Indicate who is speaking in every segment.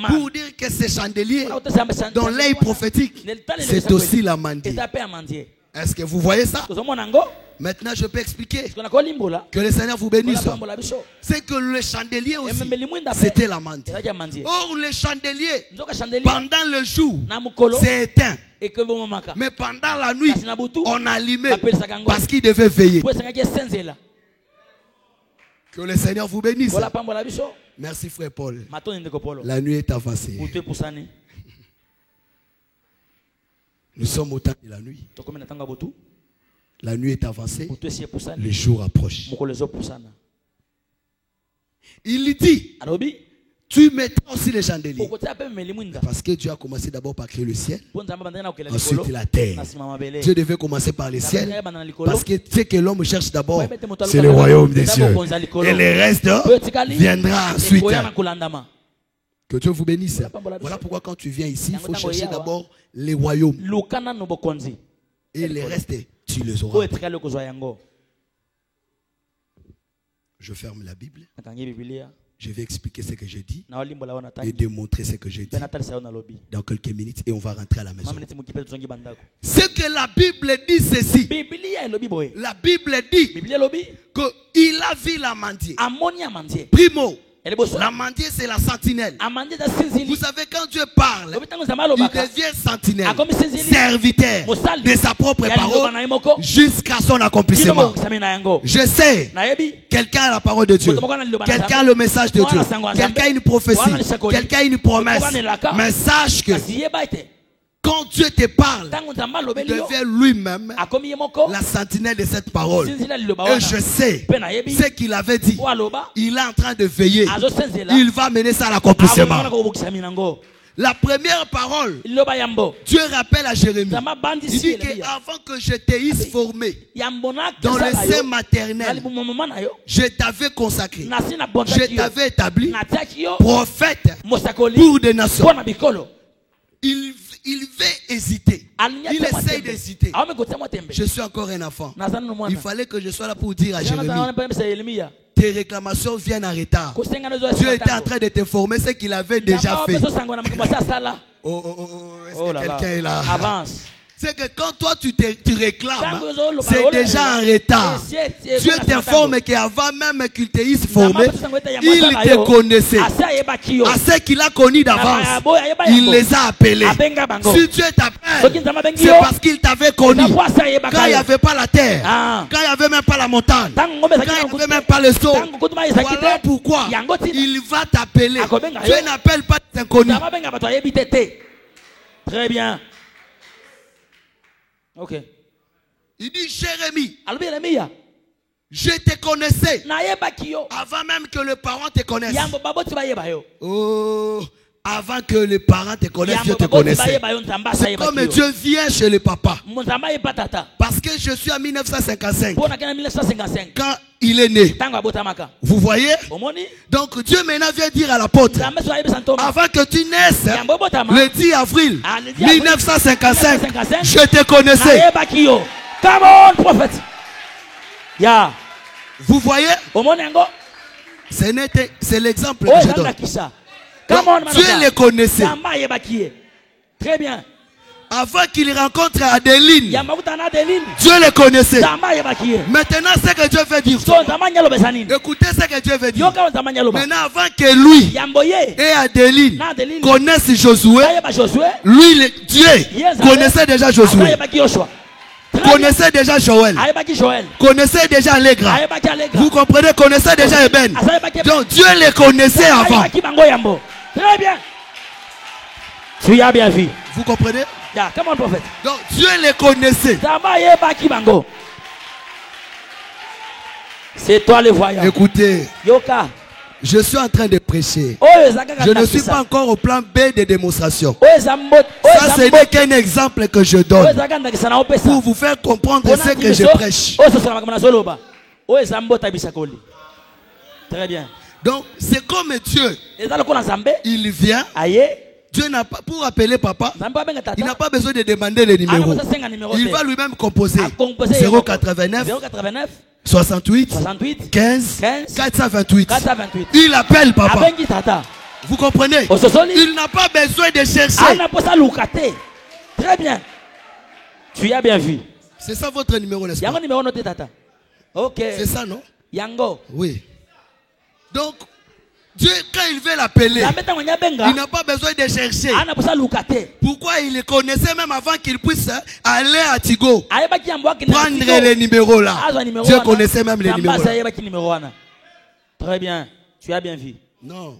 Speaker 1: pour dire que ces chandeliers, dans l'œil prophétique, c'est aussi la mandie. Est-ce que vous voyez ça? Maintenant, je peux expliquer. Que le Seigneur vous bénisse. C'est que le chandelier aussi, c'était la mandie. Or, le chandelier, pendant le jour, c'est éteint. Mais pendant la nuit, on allumait parce qu'il devait veiller. Que le Seigneur vous bénisse. Merci frère Paul. La nuit est avancée. Nous sommes au temps de la nuit. La nuit est avancée. Le jour approche. Il dit, tu mettras aussi les chandeliers. Parce que Dieu a commencé d'abord par créer le ciel, ensuite la terre. Dieu devait commencer par le ciel, parce que ce que l'homme cherche d'abord, c'est le royaume des cieux. Et le reste viendra ensuite. Que Dieu vous bénisse. Voilà pourquoi quand tu viens ici, il faut chercher d'abord les royaumes. Et les restes, tu les auras. Je ferme la Bible. Je vais expliquer ce que je dis et démontrer ce que je dis dans quelques minutes et on va rentrer à la maison. Ce que la Bible dit ceci. La Bible dit qu'il a vu la mandie. Primo. La mandie, c'est la sentinelle. Vous savez, quand Dieu parle, il devient sentinelle, serviteur de sa propre parole jusqu'à son accomplissement. Je sais, quelqu'un a la parole de Dieu, quelqu'un a le message de Dieu, quelqu'un a une prophétie, quelqu'un a une promesse. Mais sache que quand Dieu te parle, il devient lui-même la sentinelle de cette parole. Et je sais ce qu'il avait dit. Il est en train de veiller. Il va mener ça à l'accomplissement. La première parole, Dieu rappelle à Jérémie. Il dit qu'avant que je t'aie formé dans le sein maternel, je t'avais consacré, je t'avais établi prophète pour des nations. Il veut hésiter. Il essaye d'hésiter. Je suis encore un enfant. Il fallait que je sois là pour dire à Jérémie, tes réclamations viennent en retard. Dieu était en train de te former ce qu'il avait déjà fait. Oh, quelqu'un est là. Avance. C'est que quand toi tu réclames, c'est déjà en retard. Dieu t'informe qu'avant même qu'il t'ait formé, il te connaissait. À ceux qu'il a connus d'avance, il les a appelés. Si Dieu t'appelle, c'est parce qu'il t'avait connu. Quand il n'y avait pas la terre, quand il n'y avait même pas la montagne, quand il n'y avait même pas le sol. Voilà pourquoi il va t'appeler. Dieu n'appelle pas des inconnus.
Speaker 2: Très bien. Ok.
Speaker 1: Il dit Jérémie, je te connaissais avant même que les parents te connaissent. Oh, avant que les parents te connaissent, Dieu te connaissait. C'est comme Dieu vient chez le papa. Parce que je suis en 1955. Quand il est né. Vous voyez? Donc Dieu maintenant vient dire à l'apôtre, avant que tu naisses, le 10 avril 1955, je te connaissais.
Speaker 2: Come on, prophète. Yeah.
Speaker 1: Vous voyez? C'est l'exemple que je donne. Donc, Dieu les connaissait.
Speaker 2: Très bien.
Speaker 1: Avant qu'il rencontre Adeline, Dieu les connaissait. Maintenant, ce que Dieu veut dire, écoutez ce que Dieu veut dire. Maintenant, avant que lui et Adeline connaissent Josué, lui, Dieu connaissait déjà Josué. Connaissez déjà Joël. Connaissez déjà Allegra. Vous comprenez? Connaissez déjà Eben. Donc Dieu les connaissait avant.
Speaker 2: Très bien. Tu as bien vu.
Speaker 1: Vous comprenez?
Speaker 2: Yeah, come on, prophète.
Speaker 1: Donc Dieu les connaissait.
Speaker 2: C'est toi le voyant.
Speaker 1: Écoutez.
Speaker 2: Yoka.
Speaker 1: Je suis en train de prêcher. Je ne suis pas encore au plan B de démonstration. Ça, ce n'est qu'un exemple que je donne pour vous faire comprendre ce que je prêche.
Speaker 2: Très bien.
Speaker 1: Donc, c'est comme Dieu. Il vient. Dieu n'a pas, pour appeler papa, il n'a pas besoin de demander les numéros. Il va lui-même composer 089 68 15 428. Il appelle papa. Vous comprenez? Il n'a pas besoin de chercher.
Speaker 2: Très bien. Tu as bien vu.
Speaker 1: C'est ça votre numéro, n'est-ce pas?
Speaker 2: Ok.
Speaker 1: C'est ça, non?
Speaker 2: Yango.
Speaker 1: Oui. Donc, Dieu, quand il veut l'appeler, il n'a pas besoin de chercher. Pourquoi il les connaissait même avant qu'il puisse aller à Tigo? Prendre les numéros là. Dieu connaissait même les numéros là.
Speaker 2: Très bien. Tu as bien vu.
Speaker 1: Non,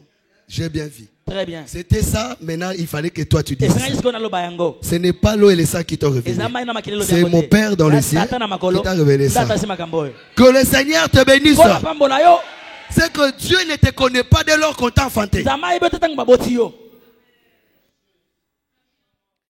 Speaker 1: j'ai bien vu.
Speaker 2: Très bien.
Speaker 1: C'était ça, maintenant il fallait que toi tu dises. Ce n'est pas l'eau et le sang qui t'ont révélé. C'est mon Père dans le ciel qui t'a révélé ça. Que le Seigneur te bénisse. C'est que Dieu ne te connaît pas dès lors qu'on t'a enfanté.